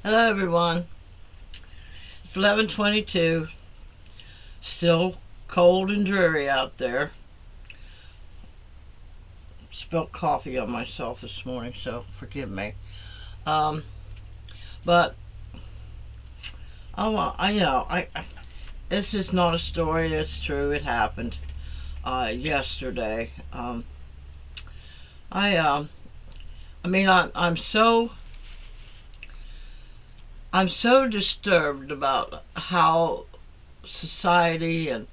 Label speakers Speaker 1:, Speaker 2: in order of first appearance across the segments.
Speaker 1: Hello everyone. It's 11:22. Still cold and dreary out there. Spilled coffee on myself this morning, so forgive me. Um, but this is not a story. It's true. It happened yesterday. I I mean I'm so disturbed about how society and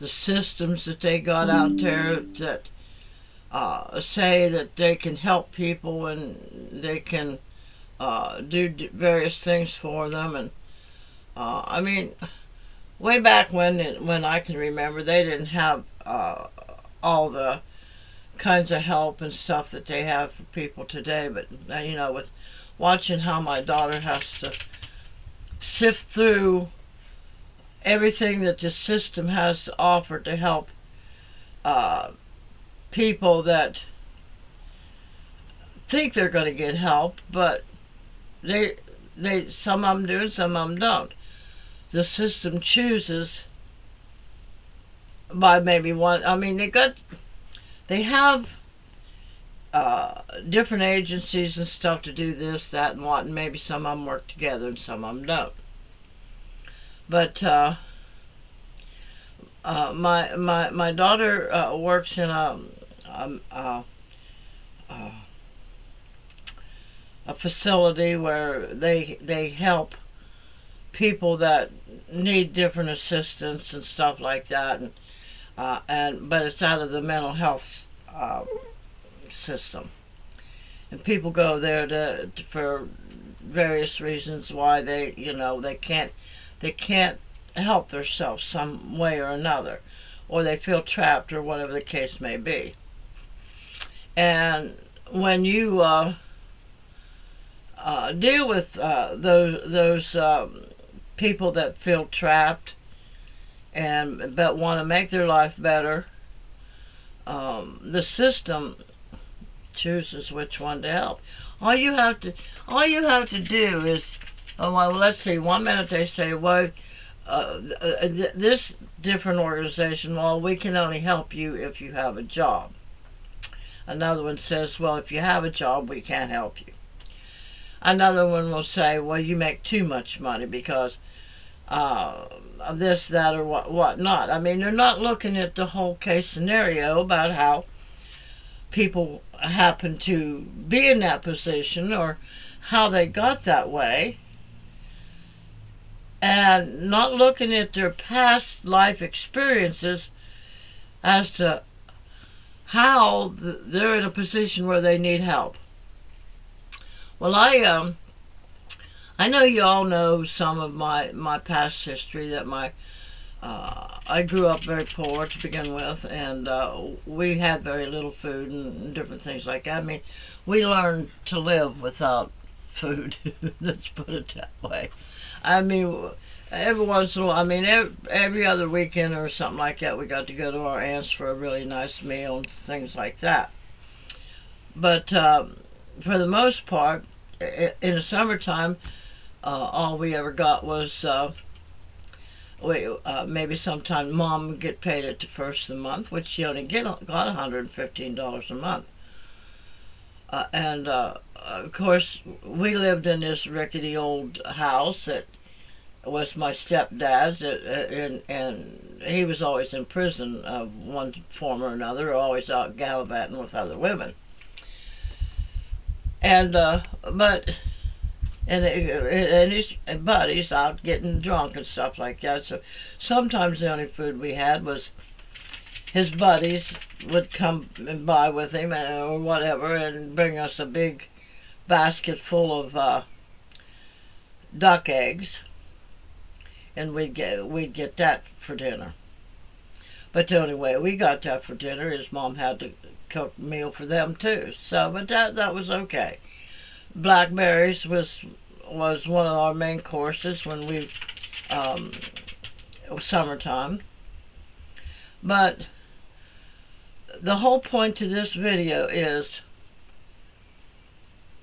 Speaker 1: the systems that they got out there that say that they can help people and they can do various things for them. And I mean, way back when I can remember, they didn't have all the kinds of help and stuff that they have for people today. But with watching how my daughter has to sift through everything that the system has to offer to help uh, people that think they're going to get help, but they some of them do and some of them don't. The system chooses by maybe one. I mean, they have different agencies and stuff to do this, that, and what, and maybe some of them work together and some of them don't. But my daughter works in a facility where they help people that need different assistance and stuff like that, and but it's out of the mental health system, and people go there for various reasons why they can't help themselves some way or another, or they feel trapped or whatever the case may be. And when you deal with those people that feel trapped and but want to make their life better, the system chooses which one to help. All you have to do is, oh well, let's see. One minute they say, well, this different organization, well, we can only help you if you have a job. Another one says, well, if you have a job, we can't help you. Another one will say, well, you make too much money because of this, that, or what not. I mean, they're not looking at the whole case scenario about how people happen to be in that position or how they got that way, and not looking at their past life experiences as to how they're in a position where they need help. Well, I know you all know some of my past history, that I grew up very poor to begin with, and we had very little food and different things like that. I mean, we learned to live without food. Let's put it that way. I mean, every once in a while, I mean, every other weekend or something like that, we got to go to our aunt's for a really nice meal and things like that. But for the most part, in the summertime, all we ever got was maybe sometime Mom would get paid at the first of the month, which she only got $115 a month. And of course, we lived in this rickety old house that was my stepdad's, and he was always in prison of one form or another, always out gallivanting with other women. And and his buddies out getting drunk and stuff like that. So sometimes the only food we had was his buddies would come and buy with him or whatever, and bring us a big basket full of duck eggs, and we'd get that for dinner. But the only way we got that for dinner is Mom had to cook a meal for them too. So, but that was okay. Blackberries was one of our main courses when it was summertime. But the whole point to this video is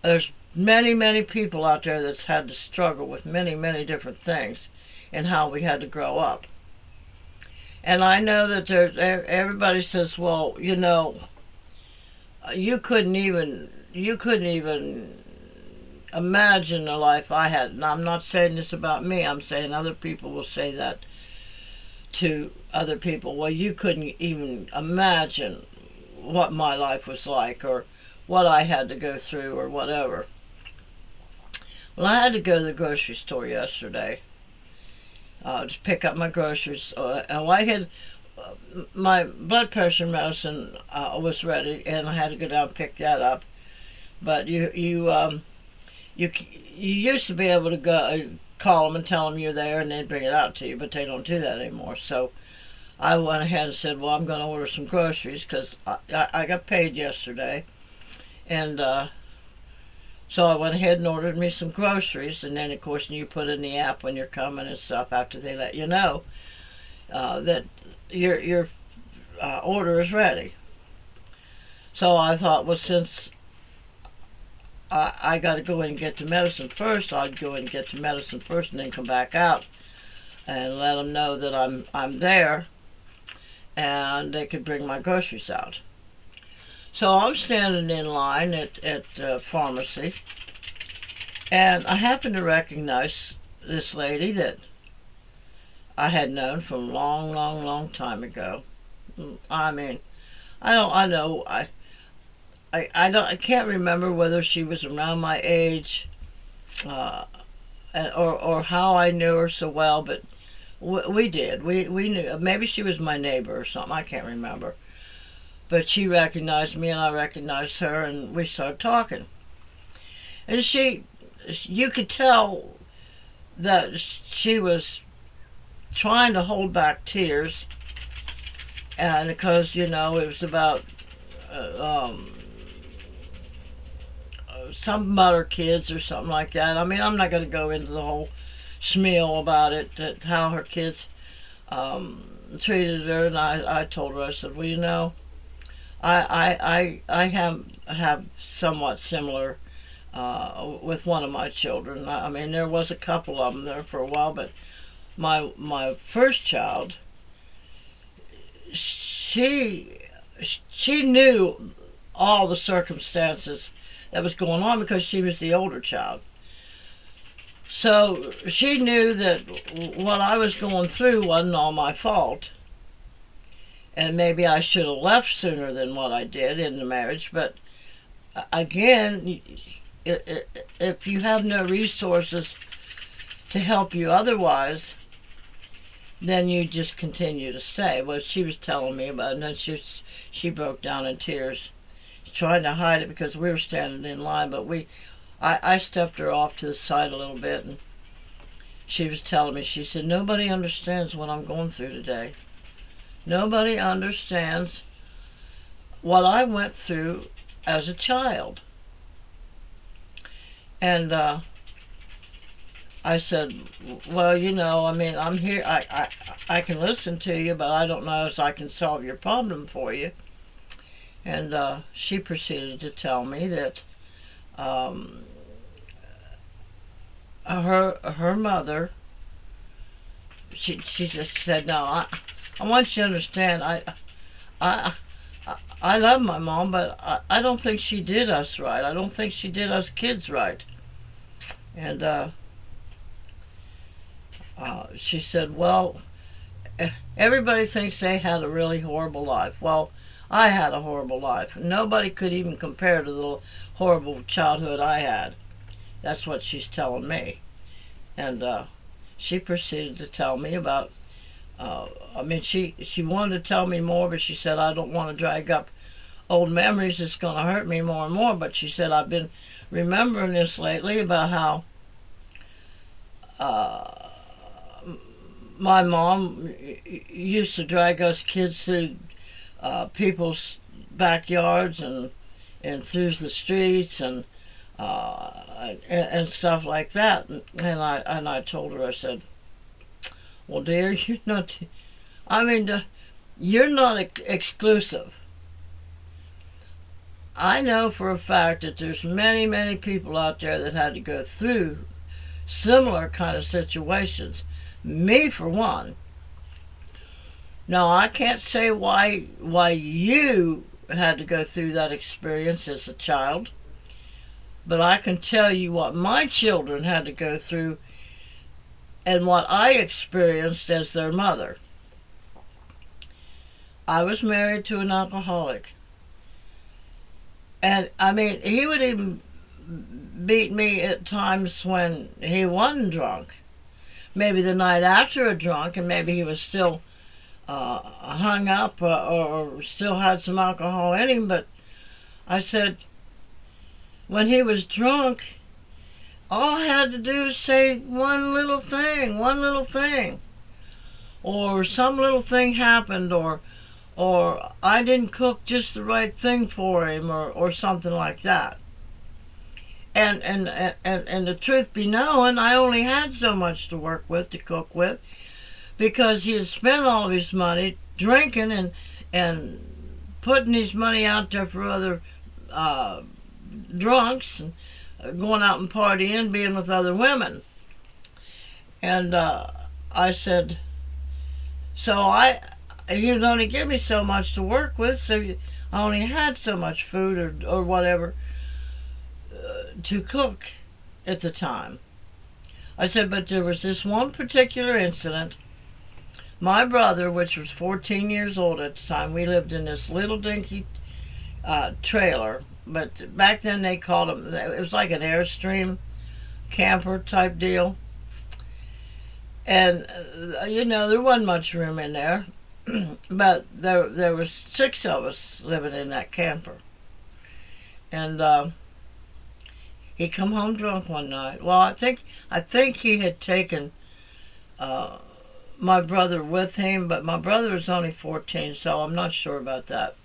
Speaker 1: there's many, many people out there that's had to struggle with many, many different things and how we had to grow up. And I know that everybody says, well, you couldn't even imagine the life I had. And I'm not saying this about me. I'm saying other people will say that to other people. Well, you couldn't even imagine what my life was like, or what I had to go through, or whatever. Well, I had to go to the grocery store yesterday to pick up my groceries. I had my blood pressure medicine was ready, and I had to go down and pick that up. But you used to be able to go call them and tell them you're there, and they'd bring it out to you, but they don't do that anymore. So I went ahead and said, well, I'm going to order some groceries because I got paid yesterday, and so I went ahead and ordered me some groceries. And then, of course, you put in the app when you're coming and stuff after they let you know that your order is ready. So I thought, well, since I got to go in and get the medicine first, I'd go in and get the medicine first and then come back out and let them know that I'm there, and they could bring my groceries out. So I'm standing in line at pharmacy, and I happen to recognize this lady that I had known from a long, long, long time ago. I mean, I can't remember whether she was around my age, or how I knew her so well, but we did. We knew. Maybe she was my neighbor or something. I can't remember. But she recognized me, and I recognized her, and we started talking. And you could tell that she was trying to hold back tears, and because, it was about something about her kids or something like that. I mean, I'm not going to go into the whole spiel about it, how her kids treated her, and I told her, I said, well, I have somewhat similar with one of my children. I mean, there was a couple of them there for a while, but my first child, she knew all the circumstances that was going on because she was the older child. So she knew that what I was going through wasn't all my fault, and maybe I should have left sooner than what I did in the marriage. But again, if you have no resources to help you otherwise, then you just continue to stay. Well, she was telling me about it, and then she broke down in tears, trying to hide it because we were standing in line. But I stepped her off to the side a little bit, and she was telling me, she said, nobody understands what I'm going through today. Nobody understands what I went through as a child. And I said, well, I mean, I'm here. I can listen to you, but I don't know if I can solve your problem for you. And she proceeded to tell me that her mother, she just said, no, I want you to understand, I love my mom, but I don't think she did us right. I don't think she did us kids right. And she said, well, everybody thinks they had a really horrible life. Well, I had a horrible life. Nobody could even compare to the horrible childhood I had. That's what she's telling me. And she proceeded to tell me about, I mean, she wanted to tell me more, but she said, I don't want to drag up old memories. It's going to hurt me more and more. But she said, I've been remembering this lately about how my mom used to drag us kids through people's backyards and through the streets and stuff like that. And I told her, I said, well, dear, you're not. I mean, you're not exclusive. I know for a fact that there's many, many people out there that had to go through similar kind of situations. Me, for one. Now, I can't say why you had to go through that experience as a child, but I can tell you what my children had to go through and what I experienced as their mother. I was married to an alcoholic. And, I mean, he would even beat me at times when he wasn't drunk. Maybe the night after a drunk, and maybe he was still hung up or still had some alcohol in him. But I said, when he was drunk, all I had to do was say one little thing, or some little thing happened, or I didn't cook just the right thing for him, or something like that. And the truth be known, I only had so much to work with, to cook with, because he had spent all of his money drinking and putting his money out there for other drunks, and going out and partying, being with other women. And I said, you'd only give me so much to work with, so I only had so much food or whatever to cook at the time. I said, but there was this one particular incident. My brother, which was 14 years old at the time, we lived in this little dinky trailer, but back then they called them, it was like an Airstream camper type deal. And, there wasn't much room in there, but there was 6 of us living in that camper. And he come home drunk one night. Well, I think he had taken my brother with him, but my brother was only 14, so I'm not sure about that.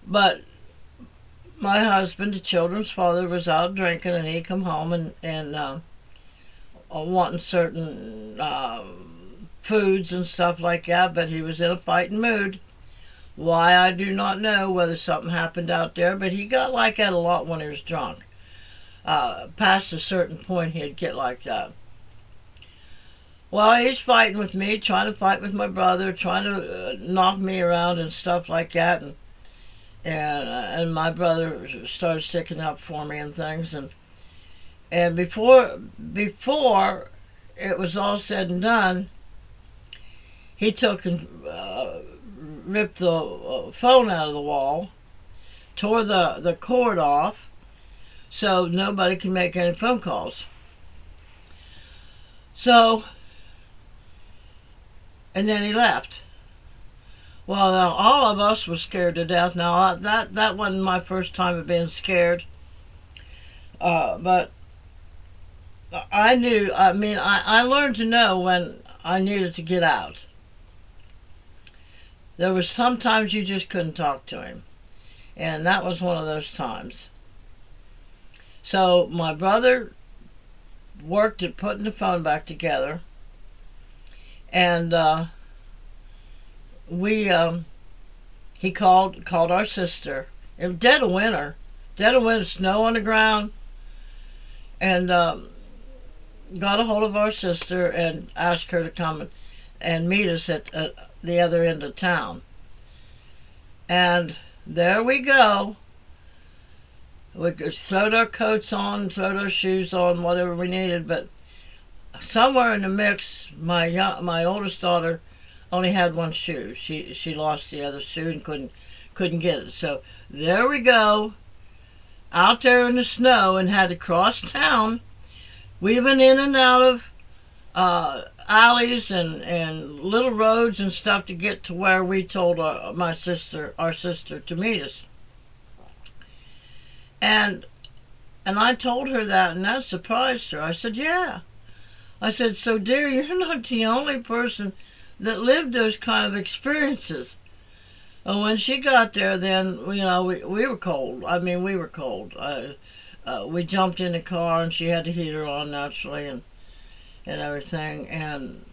Speaker 1: But my husband, the children's father, was out drinking, and he come home and wanting certain foods and stuff like that, but he was in a fighting mood. Why, I do not know, whether something happened out there, but he got like that a lot when he was drunk. Past a certain point, he'd get like that. Well, he's fighting with me, trying to fight with my brother, trying to knock me around and stuff like that, and my brother started sticking up for me and things, and before it was all said and done, he took and ripped the phone out of the wall, tore the cord off, so nobody can make any phone calls. So, and then he left. Well, now, all of us were scared to death. Now, that wasn't my first time of being scared. But I knew, I learned to know when I needed to get out. There was sometimes you just couldn't talk to him. And that was one of those times. So my brother worked at putting the phone back together. And he called our sister. It was dead of winter, snow on the ground. And got a hold of our sister and asked her to come and meet us at the other end of town. And there we go. We throwed our coats on, throwed our shoes on, whatever we needed, but somewhere in the mix, my oldest daughter only had one shoe. She lost the other shoe and couldn't get it. So there we go, out there in the snow, and had to cross town, weaving in and out of alleys and little roads and stuff to get to where we told our sister to meet us. And I told her that, and that surprised her. I said, yeah. I said, so dear, you're not the only person that lived those kind of experiences. And when she got there, then, we were cold. We were cold. We jumped in the car, and she had the heater on, naturally, and everything. And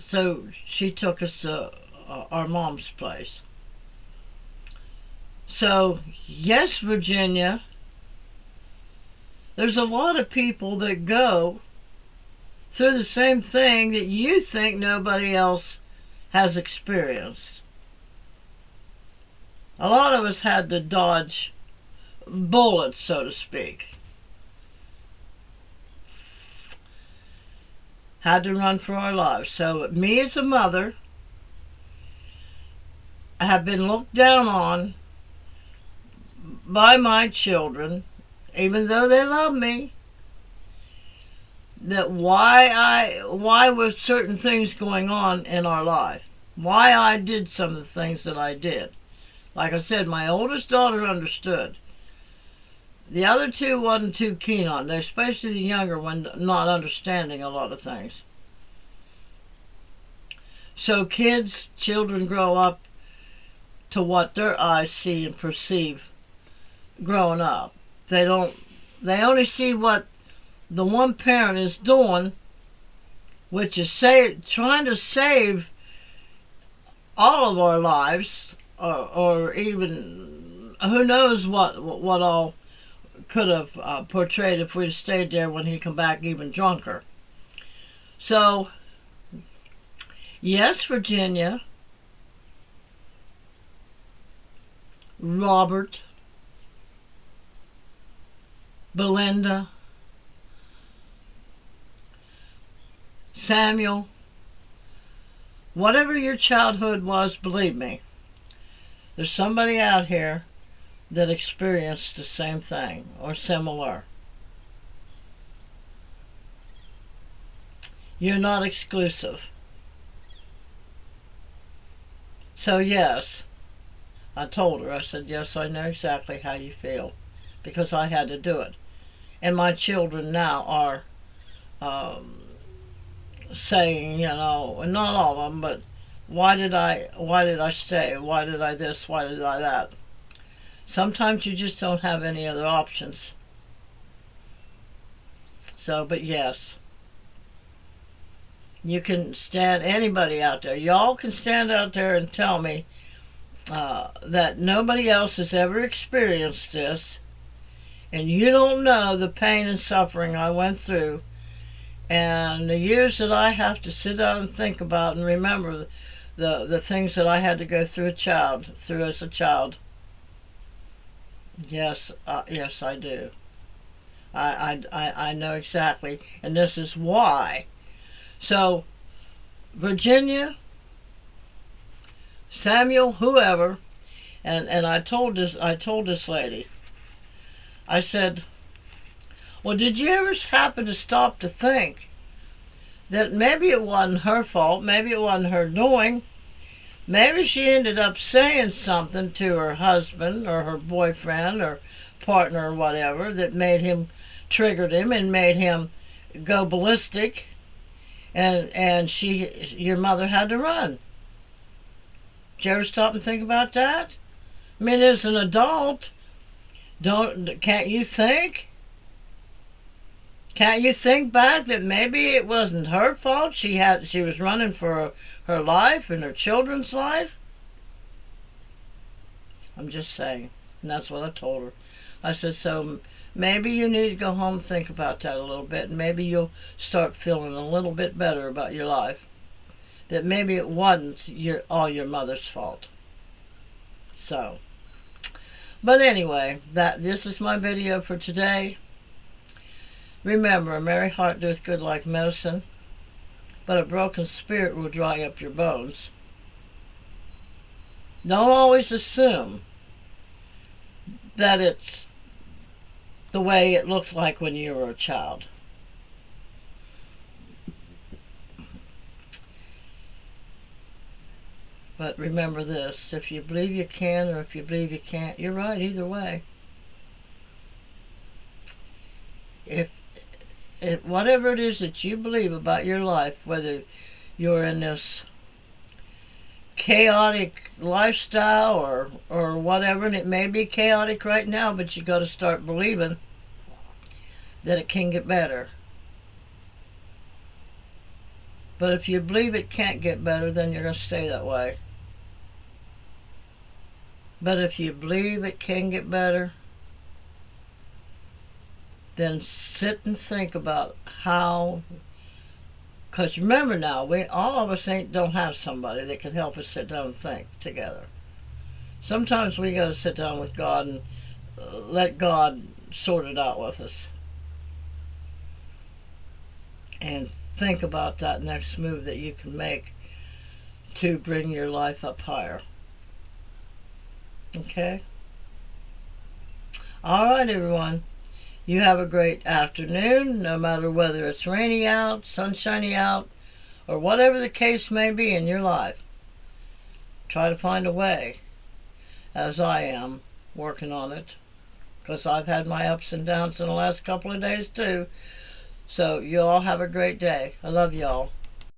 Speaker 1: so she took us to our mom's place. So, yes, Virginia, there's a lot of people that go through the same thing that you think nobody else has experienced. A lot of us had to dodge bullets, so to speak. Had to run for our lives. So me as a mother, I have been looked down on by my children, even though they love me, that why were certain things going on in our life, why I did some of the things that I did. Like I said, my oldest daughter understood. The other two wasn't too keen on it, especially the younger one, not understanding a lot of things. So children grow up to what their eyes see and perceive growing up. They only see what the one parent is doing, which is trying to save all of our lives, or even who knows what all could have portrayed if we'd stayed there when he come back even drunker. So, yes, Virginia, Robert, Belinda, Samuel, whatever your childhood was, believe me, there's somebody out here that experienced the same thing or similar. You're not exclusive. So yes, I told her, I said, yes, I know exactly how you feel, because I had to do it. And my children now are saying, not all of them, but why did I stay? Why did I this? Why did I that? Sometimes you just don't have any other options. So, but yes, you can stand, anybody out there, y'all can stand out there and tell me that nobody else has ever experienced this, and you don't know the pain and suffering I went through, and the years that I have to sit down and think about and remember the things that I had to go through as a child. Yes, yes, I do. I know exactly, and this is why. So, Virginia, Samuel, whoever, and I told this lady, I said, well, did you ever happen to stop to think that maybe it wasn't her fault, maybe it wasn't her doing, maybe she ended up saying something to her husband or her boyfriend or partner or whatever that triggered him and made him go ballistic, and your mother had to run. Did you ever stop and think about that? I mean, as an adult, can't you think? Can't you think back that maybe it wasn't her fault? She was running for her life and her children's life. I'm just saying, and that's what I told her. I said, so maybe you need to go home and think about that a little bit, and maybe you'll start feeling a little bit better about your life. That maybe it wasn't all your mother's fault. So, but anyway, this is my video for today. Remember, a merry heart doeth good like medicine, but a broken spirit will dry up your bones. Don't always assume that it's the way it looked like when you were a child. But remember this, if you believe you can or if you believe you can't, you're right either way. If whatever it is that you believe about your life, whether you're in this chaotic lifestyle or whatever, and it may be chaotic right now, but you got to start believing that it can get better. But if you believe it can't get better, then you're going to stay that way. But if you believe it can get better, then sit and think about how. Because remember now, all of us don't have somebody that can help us sit down and think together. Sometimes we got to sit down with God and let God sort it out with us. And think about that next move that you can make to bring your life up higher. Okay? Alright, everyone. You have a great afternoon, no matter whether it's rainy out, sunshiny out, or whatever the case may be in your life. Try to find a way, as I am, working on it. Because I've had my ups and downs in the last couple of days too. So you all have a great day. I love y'all.